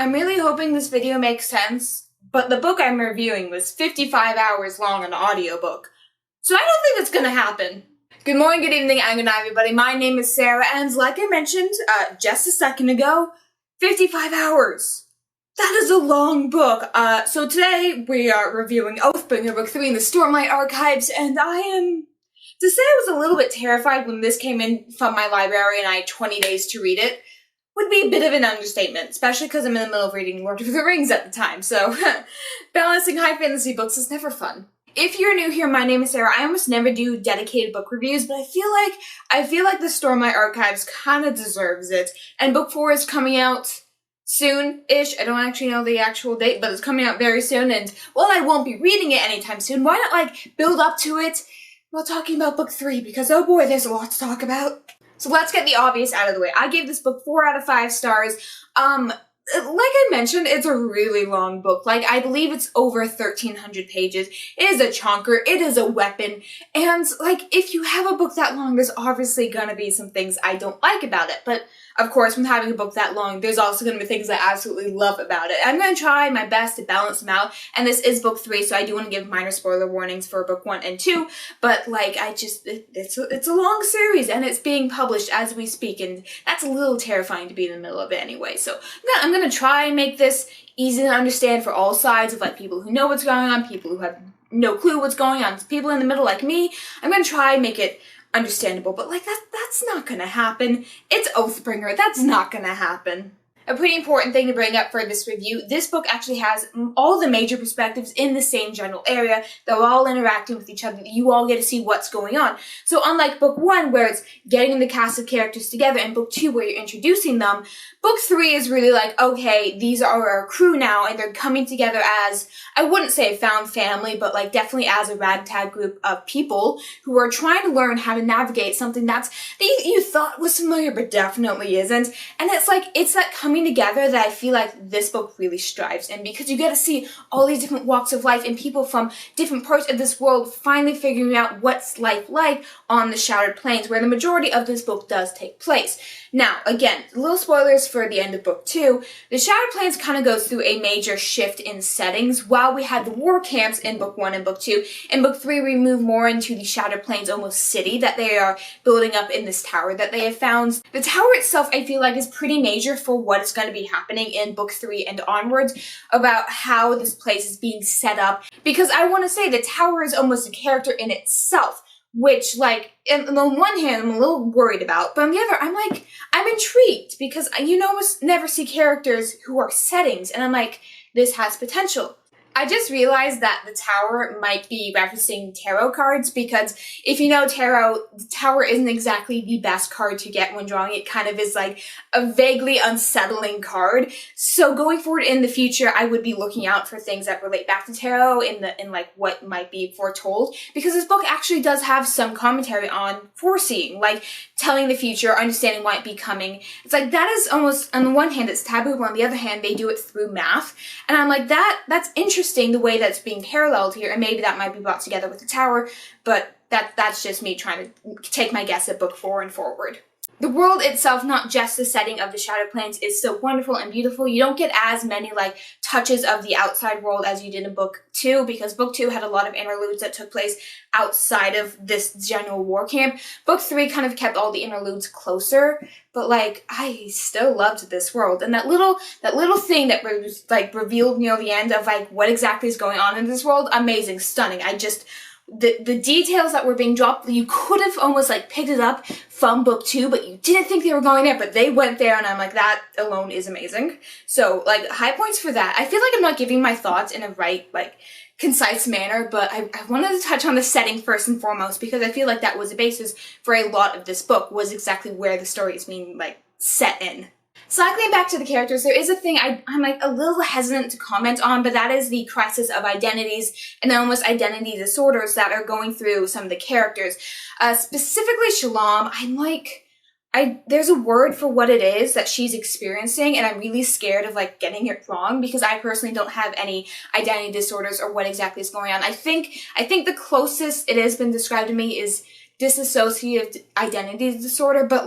I'm really hoping this video makes sense, but the book I'm reviewing was 55 hours long on audiobook, so I don't think that's gonna happen. Good morning, good evening, and good night, everybody. My name is Sarah, and like I mentioned just a second ago, 55 hours. That is a long book. So today we are reviewing Oathbringer, Book 3 in the Stormlight Archives, and to say I was a little bit terrified when this came in from my library and I had 20 days to read it, would be a bit of an understatement, especially because I'm in the middle of reading Lord of the Rings at the time, so balancing high fantasy books is never fun. If you're new here, my name is Sarah. I almost never do dedicated book reviews, but I feel like the Stormlight Archives kind of deserves it, and Book 4 is coming out soon-ish. I don't actually know the actual date, but it's coming out very soon, and while I won't be reading it anytime soon, why not, build up to it while talking about Book 3, because oh boy, there's a lot to talk about. So let's get the obvious out of the way. I gave this book 4 out of 5 stars. Like I mentioned, it's a really long book. I believe it's over 1,300 pages. It is a chonker. It is a weapon. And, if you have a book that long, there's obviously gonna be some things I don't like about it. But, of course, when having a book that long, there's also gonna be things I absolutely love about it. I'm gonna try my best to balance them out. And this is book 3, so I do want to give minor spoiler warnings for book 1 and 2. But, it's a long series, and it's being published as we speak, and that's a little terrifying to be in the middle of it anyway. So, I'm gonna try and make this easy to understand for all sides of people who know what's going on, people who have no clue what's going on, people in the middle like me. I'm gonna try and make it understandable, but that's not gonna happen. It's Oathbringer, that's not gonna happen. A pretty important thing to bring up for this review, this book actually has all the major perspectives in the same general area. They're all interacting with each other. You all get to see what's going on. So unlike book 1, where it's getting the cast of characters together, and book 2, where you're introducing them, book 3 is really okay, these are our crew now, and they're coming together as, I wouldn't say a found family, but definitely as a ragtag group of people who are trying to learn how to navigate something that you thought was familiar, but definitely isn't. And it's that coming together that I feel like this book really strives in, because you get to see all these different walks of life and people from different parts of this world finally figuring out what's life like on the Shattered Plains, where the majority of this book does take place. Now, again, little spoilers for the end of book 2, the Shattered Plains kind of goes through a major shift in settings. While we had the war camps in book 1 and book 2, in book 3 we move more into the Shattered Plains almost city that they are building up in this tower that they have found. The tower itself, I feel is pretty major for what is going to be happening in book 3 and onwards, about how this place is being set up, because I want to say the tower is almost a character in itself, which, on the one hand, I'm a little worried about, but on the other, I'm intrigued, because you almost never see characters who are settings, and I'm this has potential. I just realized that the tower might be referencing tarot cards, because if you know tarot, the tower isn't exactly the best card to get when drawing. It kind of is a vaguely unsettling card. So going forward in the future, I would be looking out for things that relate back to tarot in what might be foretold, because this book actually does have some commentary on foreseeing, telling the future, understanding what might be coming. It's that is almost, on the one hand, it's taboo, but on the other hand, they do it through math. And I'm that's interesting the way that's being paralleled here, and maybe that might be brought together with the tower, but that's just me trying to take my guess at book 4 and forward. The world itself, not just the setting of the Shattered Plains, is so wonderful and beautiful. You don't get as many touches of the outside world as you did in book 2, because book 2 had a lot of interludes that took place outside of this general war camp. Book 3 kind of kept all the interludes closer, but I still loved this world. And that little thing that was revealed near the end of what exactly is going on in this world, amazing, stunning. The details that were being dropped, you could have almost picked it up from book 2, but you didn't think they were going there, but they went there, and I'm that alone is amazing. So, high points for that. I feel I'm not giving my thoughts in a right, concise manner, but I wanted to touch on the setting first and foremost, because I feel that was the basis for a lot of this book, was exactly where the story is being, set in. Cycling back to the characters, there is a thing I'm a little hesitant to comment on, but that is the crisis of identities and almost identity disorders that are going through some of the characters. Specifically Shalom, there's a word for what it is that she's experiencing, and I'm really scared of getting it wrong, because I personally don't have any identity disorders or what exactly is going on. I think the closest it has been described to me is dissociative identity disorder, but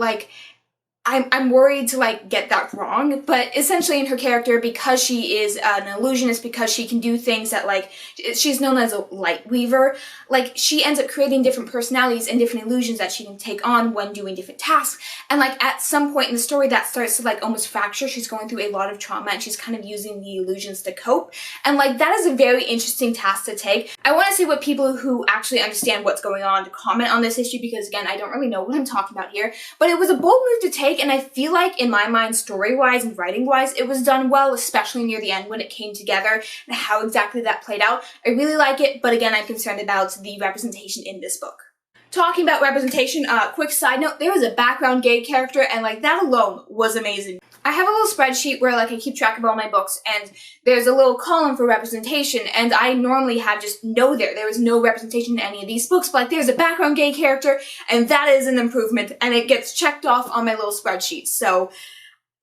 I'm worried to like get that wrong, but essentially in her character, because she is an illusionist, because she can do things that like, she's known as a light weaver, like she ends up creating different personalities and different illusions that she can take on when doing different tasks. And like at some point in the story that starts to like almost fracture. She's going through a lot of trauma and she's kind of using the illusions to cope. And like that is a very interesting task to take. I want to see what people who actually understand what's going on to comment on this issue, because again, I don't really know what I'm talking about here, but it was a bold move to take. And I feel like in my mind, story-wise and writing-wise, it was done well, especially near the end when it came together and how exactly that played out. I really like it, but again, I'm concerned about the representation in this book. Talking about representation, quick side note, there was a background gay character, and like that alone was amazing. I have a little spreadsheet where like I keep track of all my books, and there's a little column for representation, and I normally have just no there. There was no representation in any of these books, but like there's a background gay character, and that is an improvement, and it gets checked off on my little spreadsheet. So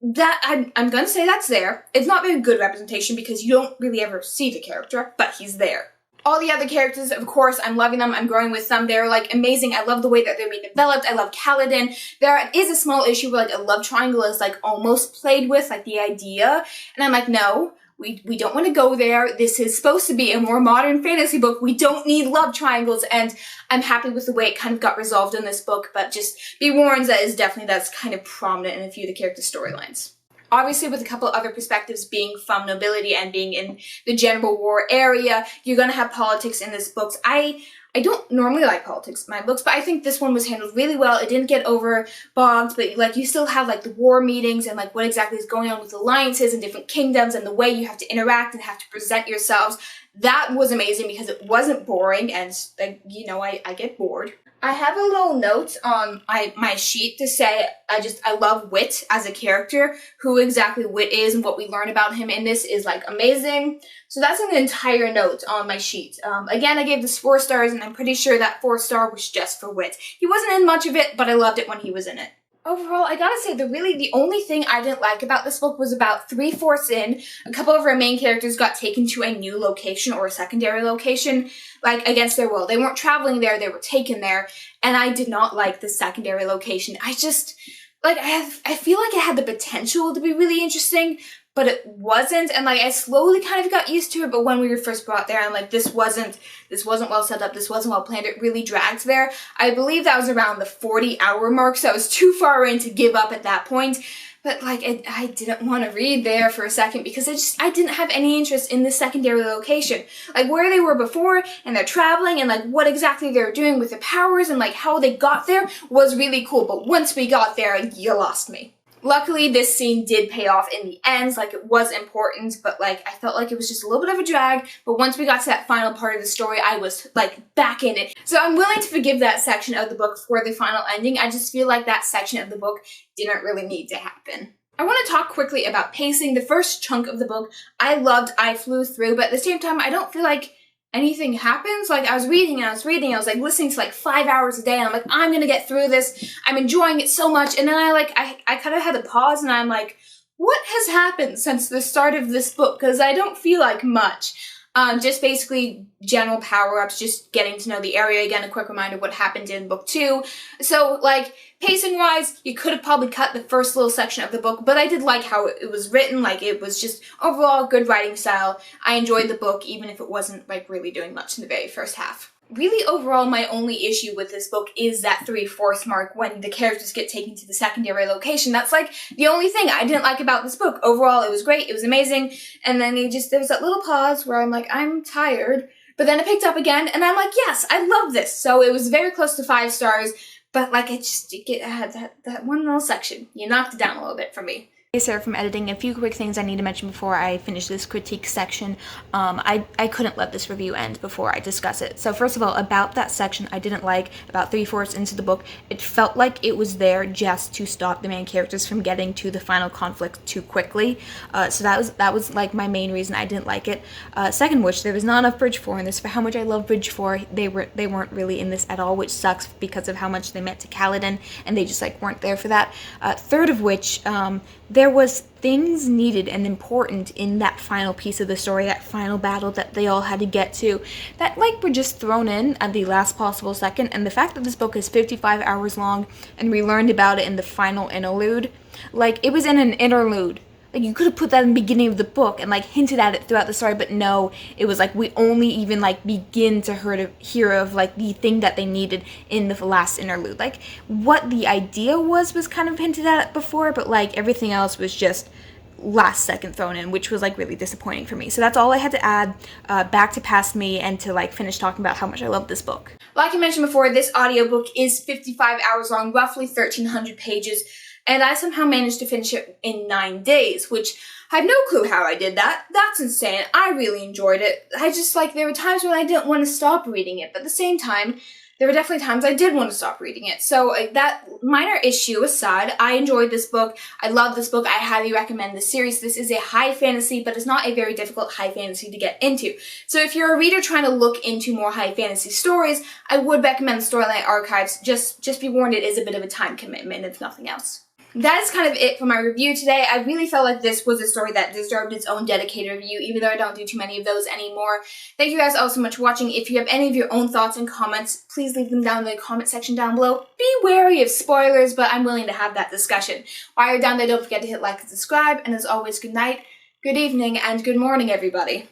that I'm gonna say that's there. It's not very good representation because you don't really ever see the character, but he's there. All the other characters, of course, I'm loving them. I'm growing with them. They're, like, amazing. I love the way that they're being developed. I love Kaladin. There is a small issue where, like, a love triangle is, like, almost played with, like, the idea. And I'm like, no, we don't want to go there. This is supposed to be a more modern fantasy book. We don't need love triangles. And I'm happy with the way it kind of got resolved in this book. But just be warned, that's kind of prominent in a few of the character storylines. Obviously, with a couple other perspectives being from nobility and being in the general war area, you're going to have politics in this book. I don't normally like politics in my books, but I think this one was handled really well. It didn't get overbogged, but like you still have like the war meetings and like what exactly is going on with alliances and different kingdoms and the way you have to interact and have to present yourselves. That was amazing because it wasn't boring, and I get bored. I have a little note on my sheet to say I love Wit as a character. Who exactly Wit is and what we learn about him in this is like amazing. So that's an entire note on my sheet. Again, I gave this 4 stars, and I'm pretty sure that 4-star was just for Wit. He wasn't in much of it, but I loved it when he was in it. Overall, I gotta say, the only thing I didn't like about this book was about 3/4 in, a couple of our main characters got taken to a new location or a secondary location, like, against their will. They weren't traveling there, they were taken there, and I did not like the secondary location. I feel like it had the potential to be really interesting, but it wasn't, and like I slowly kind of got used to it, but when we were first brought there, I'm like, this wasn't well set up, this wasn't well planned, it really dragged there. I believe that was around the 40-hour mark, so I was too far in to give up at that point. But like, I didn't want to read there for a second because I didn't have any interest in this secondary location. Like where they were before, and they're traveling, and like what exactly they were doing with the powers, and like how they got there was really cool, but once we got there, you lost me. Luckily, this scene did pay off in the end, like it was important, but like I felt like it was just a little bit of a drag, but once we got to that final part of the story, I was like back in it. So I'm willing to forgive that section of the book for the final ending. I just feel like that section of the book didn't really need to happen. I want to talk quickly about pacing. The first chunk of the book I flew through, but at the same time, I don't feel like anything happens. Like I was reading, I was like listening to like 5 hours a day, and I'm like, I'm gonna get through this. I'm enjoying it so much. And then I kind of had to pause, and I'm like, what has happened since the start of this book? Because I don't feel like much. Just basically general power-ups, just getting to know the area again, a quick reminder of what happened in book 2. So, like, pacing-wise, you could have probably cut the first little section of the book, but I did like how it was written. Like, it was just overall good writing style. I enjoyed the book, even if it wasn't, like, really doing much in the very first half. Really, overall, my only issue with this book is that 3/4 mark when the characters get taken to the secondary location. That's, like, the only thing I didn't like about this book. Overall, it was great, it was amazing, and then there was that little pause where I'm like, I'm tired, but then it picked up again, and I'm like, yes, I love this. So it was very close to 5 stars, but, like, it had that one little section. You knocked it down a little bit for me. Hey, Sarah from editing. A few quick things I need to mention before I finish this critique section. I couldn't let this review end before I discuss it. So first of all, about that section I didn't like, about 3/4 into the book, it felt like it was there just to stop the main characters from getting to the final conflict too quickly. So that was like my main reason I didn't like it. Second, which there was not enough Bridge 4 in this. For how much I love Bridge 4, they weren't really in this at all, which sucks because of how much they meant to Kaladin, and they just like weren't there for that. Third of which, there was things needed and important in that final piece of the story, that final battle that they all had to get to, that like were just thrown in at the last possible second. And the fact that this book is 55 hours long and we learned about it in the final interlude, like it was in an interlude. Like you could have put that in the beginning of the book and like hinted at it throughout the story, but no, it was like we only even like begin to hear of like the thing that they needed in the last interlude. Like what the idea was kind of hinted at before, but like everything else was just last second thrown in, which was like really disappointing for me. So that's all I had to add back to Past Me and to like finish talking about how much I love this book. Like I mentioned before, this audiobook is 55 hours long, roughly 1,300 pages. And I somehow managed to finish it in 9 days, which I have no clue how I did that. That's insane. I really enjoyed it. I just, like, there were times when I didn't want to stop reading it, but at the same time, there were definitely times I did want to stop reading it. So that minor issue aside, I enjoyed this book. I love this book. I highly recommend this series. This is a high fantasy, but it's not a very difficult high fantasy to get into. So if you're a reader trying to look into more high fantasy stories, I would recommend the Stormlight Archives. Just be warned, it is a bit of a time commitment, if nothing else. That is kind of it for my review today. I really felt like this was a story that deserved its own dedicated review, even though I don't do too many of those anymore. Thank you guys all so much for watching. If you have any of your own thoughts and comments, please leave them down in the comment section down below. Be wary of spoilers, but I'm willing to have that discussion. While you're down there, don't forget to hit like and subscribe, and as always, good night, good evening, and good morning, everybody.